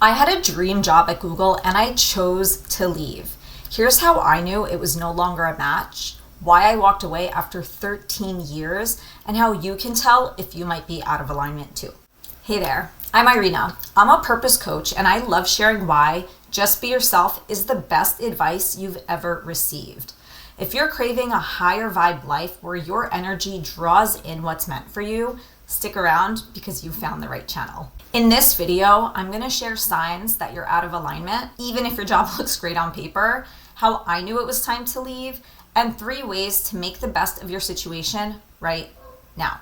I had a dream job at Google and I chose to leave. Here's how I knew it was no longer a match, why I walked away after 13 years, and how you can tell if you might be out of alignment too. Hey there, I'm Irina. I'm a purpose coach and I love sharing why just be yourself is the best advice you've ever received. If you're craving a higher vibe life where your energy draws in what's meant for you, stick around because you found the right channel. In this video, I'm going to share signs that you're out of alignment, even if your job looks great on paper, how I knew it was time to leave, and 3 ways to make the best of your situation right now.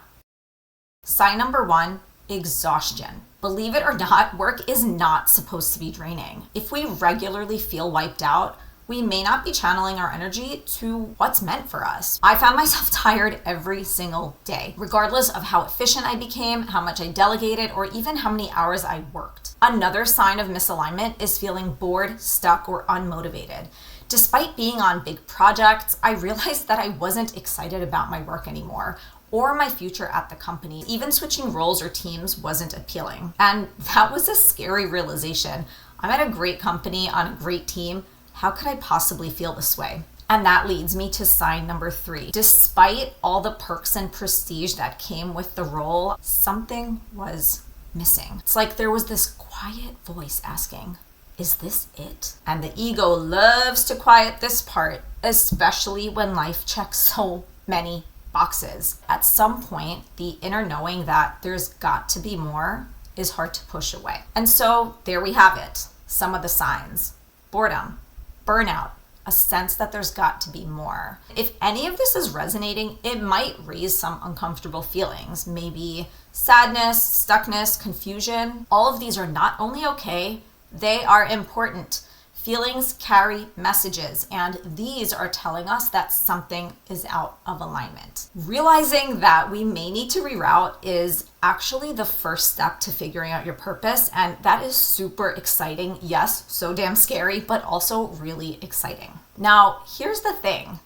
Sign number 1, exhaustion. Believe it or not, work is not supposed to be draining. If we regularly feel wiped out, we may not be channeling our energy to what's meant for us. I found myself tired every single day, regardless of how efficient I became, how much I delegated, or even how many hours I worked. Another sign of misalignment is feeling bored, stuck, or unmotivated. Despite being on big projects, I realized that I wasn't excited about my work anymore or my future at the company. Even switching roles or teams wasn't appealing. And that was a scary realization. I'm at a great company on a great team. How could I possibly feel this way? And that leads me to sign number 3. Despite all the perks and prestige that came with the role, something was missing. It's like there was this quiet voice asking, is this it? And the ego loves to quiet this part, especially when life checks so many boxes. At some point, the inner knowing that there's got to be more is hard to push away. And so there we have it. Some of the signs. Boredom, burnout, a sense that there's got to be more. If any of this is resonating, it might raise some uncomfortable feelings, maybe sadness, stuckness, confusion. All of these are not only okay, they are important. Feelings carry messages, and these are telling us that something is out of alignment. Realizing that we may need to reroute is actually the first step to figuring out your purpose, and that is super exciting. Yes, so damn scary, but also really exciting. Now, here's the thing.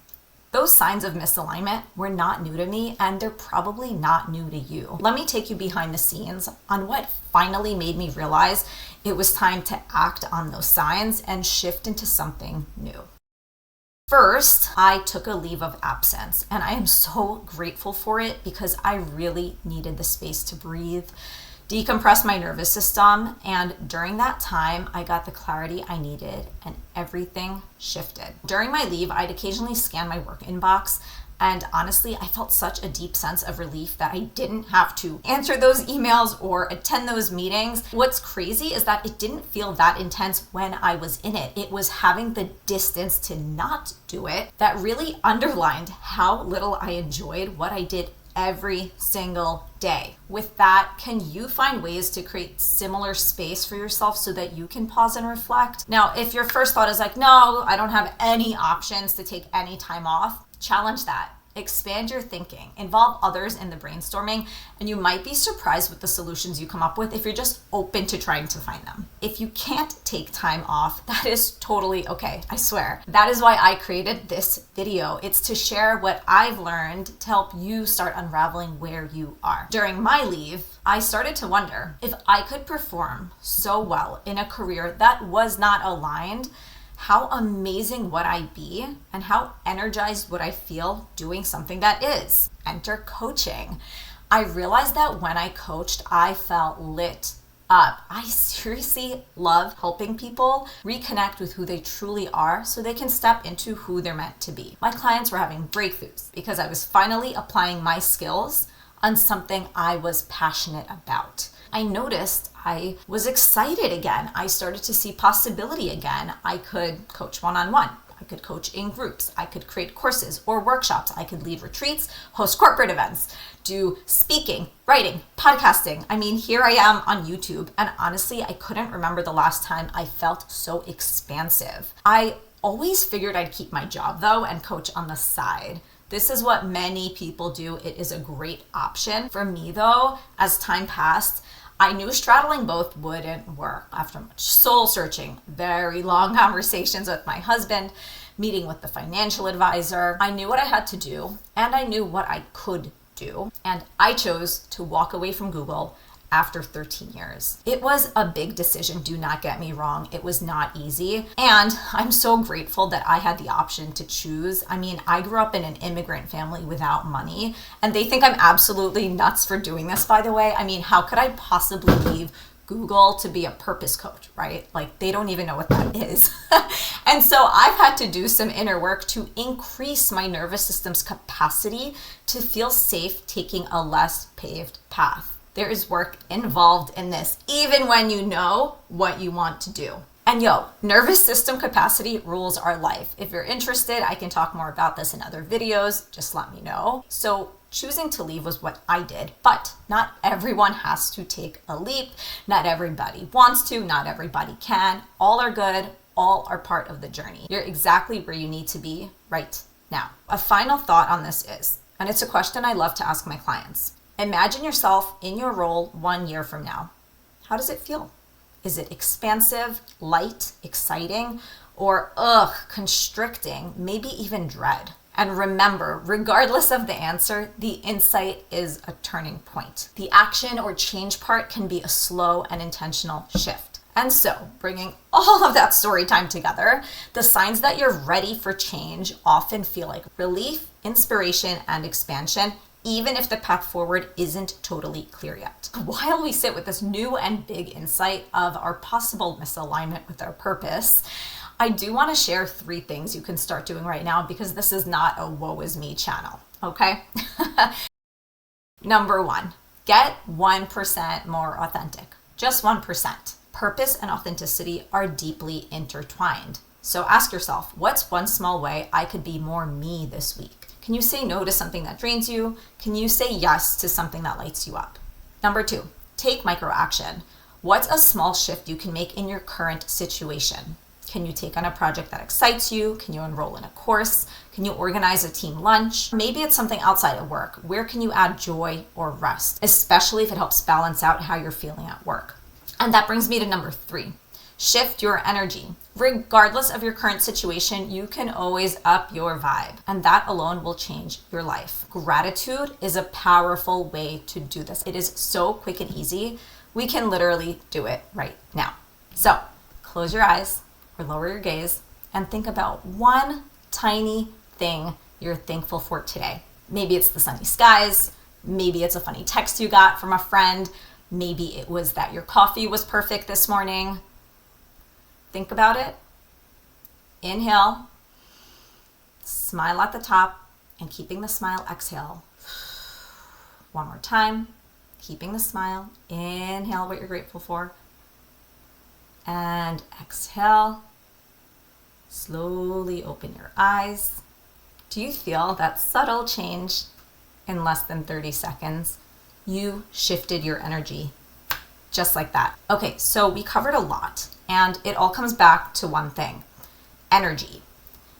Those signs of misalignment were not new to me, and they're probably not new to you. Let me take you behind the scenes on what finally made me realize it was time to act on those signs and shift into something new. First, I took a leave of absence, and I am so grateful for it because I really needed the space to breathe, decompress my nervous system, and during that time, I got the clarity I needed and everything shifted. During my leave, I'd occasionally scan my work inbox, and honestly, I felt such a deep sense of relief that I didn't have to answer those emails or attend those meetings. What's crazy is that it didn't feel that intense when I was in it. It was having the distance to not do it that really underlined how little I enjoyed what I did every single day. With that, can you find ways to create similar space for yourself so that you can pause and reflect? Now, if your first thought is like, no, I don't have any options to take any time off, challenge that. Expand your thinking, involve others in the brainstorming, and you might be surprised with the solutions you come up with if you're just open to trying to find them. If you can't take time off, that is totally okay, I swear. That is why I created this video. It's to share what I've learned to help you start unraveling where you are. During my leave, I started to wonder if I could perform so well in a career that was not aligned, how amazing would I be and how energized would I feel doing something that is? Enter coaching. I realized that when I coached, I felt lit up. I seriously love helping people reconnect with who they truly are so they can step into who they're meant to be. My clients were having breakthroughs because I was finally applying my skills on something I was passionate about. I noticed I was excited again. I started to see possibility again. I could coach one-on-one. I could coach in groups. I could create courses or workshops. I could lead retreats, host corporate events, do speaking, writing, podcasting. I mean, here I am on YouTube. And honestly, I couldn't remember the last time I felt so expansive. I always figured I'd keep my job though and coach on the side. This is what many people do. It is a great option. For me though, as time passed, I knew straddling both wouldn't work. After much soul searching, very long conversations with my husband, meeting with the financial advisor, I knew what I had to do and I knew what I could do. And I chose to walk away from Google after 13 years. It was a big decision, do not get me wrong. It was not easy. And I'm so grateful that I had the option to choose. I mean, I grew up in an immigrant family without money, and they think I'm absolutely nuts for doing this, by the way. I mean, how could I possibly leave Google to be a purpose coach, right? Like, they don't even know what that is. And so I've had to do some inner work to increase my nervous system's capacity to feel safe taking a less paved path. There is work involved in this, even when you know what you want to do. And nervous system capacity rules our life. If you're interested, I can talk more about this in other videos. Just let me know. So choosing to leave was what I did, but not everyone has to take a leap. Not everybody wants to, not everybody can. All are good, all are part of the journey. You're exactly where you need to be right now. A final thought on this is, and it's a question I love to ask my clients, imagine yourself in your role 1 year from now. How does it feel? Is it expansive, light, exciting, or constricting, maybe even dread? And remember, regardless of the answer, the insight is a turning point. The action or change part can be a slow and intentional shift. And so, bringing all of that story time together, the signs that you're ready for change often feel like relief, inspiration, and expansion, even if the path forward isn't totally clear yet. While we sit with this new and big insight of our possible misalignment with our purpose, I do want to share 3 things you can start doing right now, because this is not a woe is me channel, okay? Number 1, get 1% more authentic. Just 1%. Purpose and authenticity are deeply intertwined. So ask yourself, what's one small way I could be more me this week? Can you say no to something that drains you? Can you say yes to something that lights you up? Number 2, take micro action. What's a small shift you can make in your current situation? Can you take on a project that excites you? Can you enroll in a course? Can you organize a team lunch? Maybe it's something outside of work. Where can you add joy or rest, especially if it helps balance out how you're feeling at work? And that brings me to number 3. Shift your energy. Regardless of your current situation, you can always up your vibe, and that alone will change your life. Gratitude is a powerful way to do this. It is so quick and easy. We can literally do it right now. So close your eyes or lower your gaze and think about one tiny thing you're thankful for today. Maybe it's the sunny skies. Maybe it's a funny text you got from a friend. Maybe it was that your coffee was perfect this morning. Think about it. Inhale, smile at the top, and keeping the smile, exhale. One more time, keeping the smile. Inhale what you're grateful for, and exhale. Slowly open your eyes. Do you feel that subtle change in less than 30 seconds? You shifted your energy just like that. Okay, so we covered a lot, and it all comes back to one thing: energy.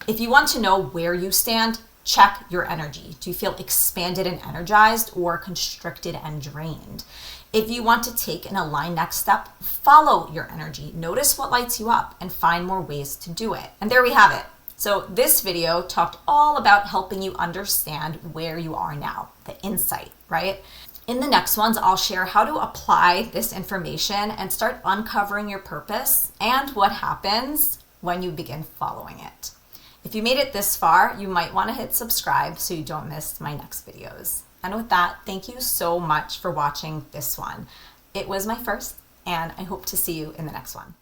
If you want to know where you stand, check your energy. Do you feel expanded and energized, or constricted and drained? If you want to take an aligned next step, follow your energy. Notice what lights you up and find more ways to do it. And there we have it. So this video talked all about helping you understand where you are now, the insight, right? In the next ones, I'll share how to apply this information and start uncovering your purpose and what happens when you begin following it. If you made it this far, you might want to hit subscribe so you don't miss my next videos. And with that, thank you so much for watching this one. It was my first, and I hope to see you in the next one.